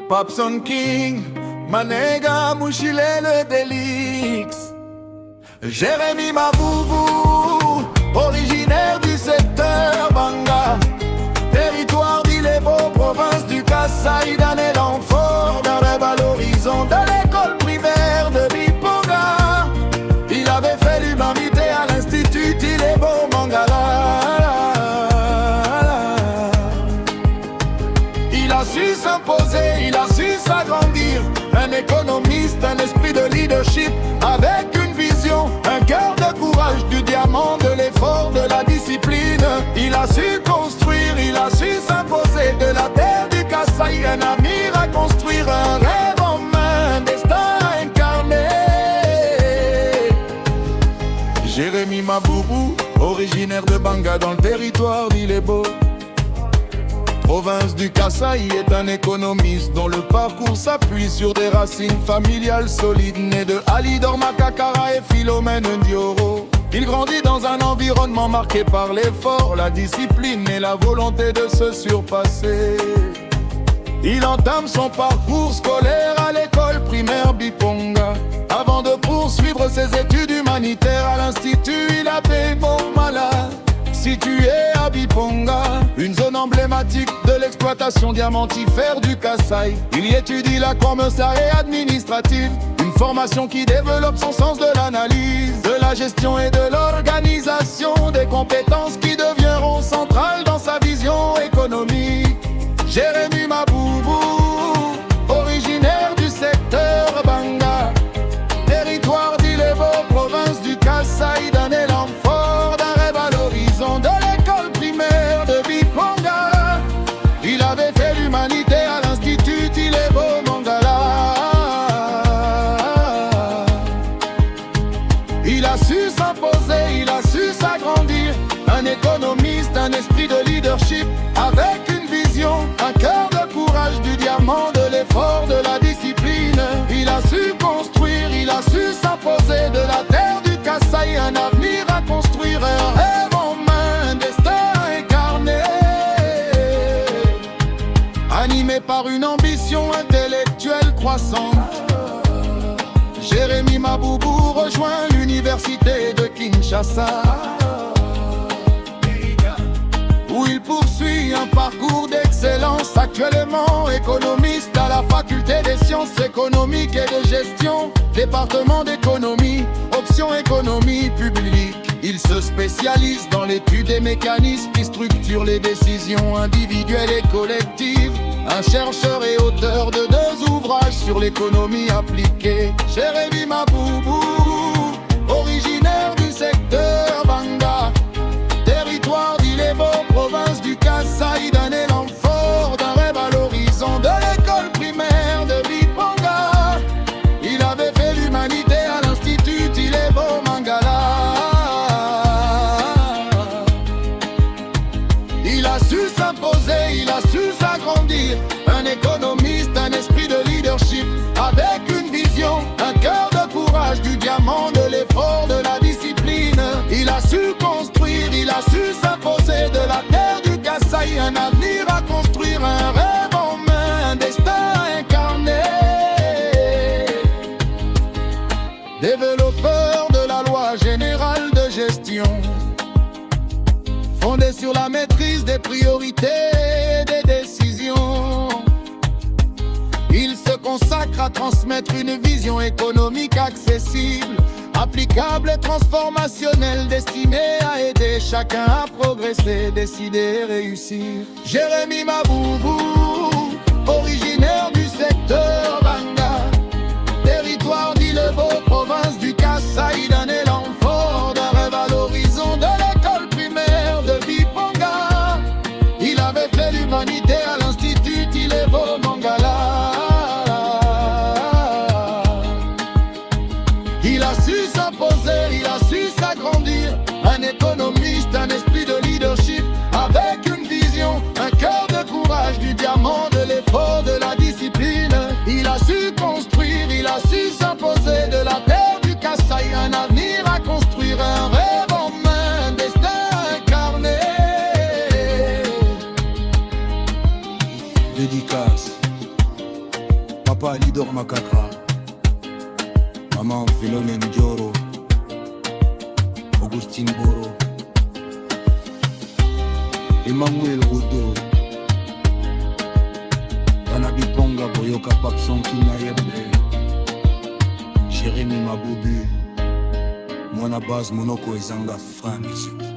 Popson King, Manega, Mouchilele Delix, Jérémy Maboubou, originaire du secteur Banga, territoire d'Ilebo, province du Kasaï, d'un élan fort, d'un rêve à l'horizon, de l'école primaire de Biponga. Il avait fait l'humanité à l'Institut Ilebo Mangala. Il a su s'imposer, il a su s'agrandir, un économiste, un esprit de leadership, avec une vision, un cœur de courage, du diamant, de l'effort, de la discipline. Il a su construire, il a su s'imposer, de la terre du Kasaï, un avenir à construire, un rêve en main, un destin incarné. Jérémy Maboubou, originaire de Banga dans le territoire d'Ilebo, province du Kasaï, est un économiste dont le parcours s'appuie sur des racines familiales solides, né de Alidor Makakara et Philomène Ndioro. Il grandit dans un environnement marqué par l'effort, la discipline et la volonté de se surpasser. Il entame son parcours scolaire à l'école primaire Biponga, avant de poursuivre ses études humanitaires à l'Institut Ilebo Mangala, situé à Biponga, une zone emblématique de l'exploitation diamantifère du Kasaï. Il y étudie la commissariat administrative, une formation qui développe son sens de l'analyse, de la gestion et de l'organisation, des compétences qui deviendront centrales dans sa vision économique. Jérémy Maboubou, originaire du secteur Banga, territoire d'Ilebo, province du Kasaï, d'un élan fort, d'un rêve à l'horizon, de l'école primaire de Biponga. Il avait fait l'humanité à l'Institut Ilebo Mangala. Il a su s'imposer, il a su s'agrandir, un économiste, un esprit de leadership, avec une vision, un cœur de courage, du diamant, de l'effort, de la discipline. Il a su construire, il a su s'imposer, de la terre du Kasaï, un avenir à construire, un rêve en main, un destin incarné. Animé par une ambition intellectuelle croissante, Jérémy Maboubou rejoint l'université de Kinshasa, où il poursuit un parcours d'excellence. Actuellement économiste à la faculté des sciences économiques et de gestion, département d'économie, option économie publique. Il se spécialise dans l'étude des mécanismes qui structurent les décisions individuelles et collectives. Un chercheur et auteur de 2 ouvrages sur l'économie appliquée. Jérémy Maboubou, originaire du secteur Banga, territoire d'Ilebo, province du Kasaï, d'un élan fort, d'un rêve à l'horizon, de l'école primaire de Biponga. Il avait fait l'humanité à l'Institut Ilebo Mangala. Il a su s'imposer, il a su s'agrandir, un économiste, un esprit de leadership, avec une vision, un cœur de courage, du diamant, de l'effort, de la discipline. Il a su construire, il a su s'imposer, de la terre du Kasaï, un avenir à construire, un rêve en main, un destin incarné. Développeur de la loi générale de gestion, fondée sur la maîtrise des priorités et des décisions, il se consacre à transmettre une vision économique accessible, applicable et transformationnelle, destinée à aider chacun à progresser, décider et réussir. Jérémy Maboubou, originaire du secteur Banga, territoire d'Ilebo, province du Kasaï, d'un élan fort, d'un rêve à l'horizon, de l'école primaire de Biponga. Il avait fait l'humanité à l'Institut Ilebo Mangala. Il a su s'imposer, il a su s'agrandir, un économiste, un esprit de leadership, avec une vision, un cœur de courage, du diamant, de l'effort, de la discipline. Il a su construire, il a su s'imposer, de la terre du Kasaï, un avenir à construire, un rêve en main, un destin incarné. Dédicace Papa Alidor Makakra, Maman Philomène Dioro, Augustine Boro, Emmanuel Rodo, Tanabi Ponga Boyoka Papson Kinayebe, Jérémy Mabobu, Mwana Baz Monoko Ezanga Fra Musique.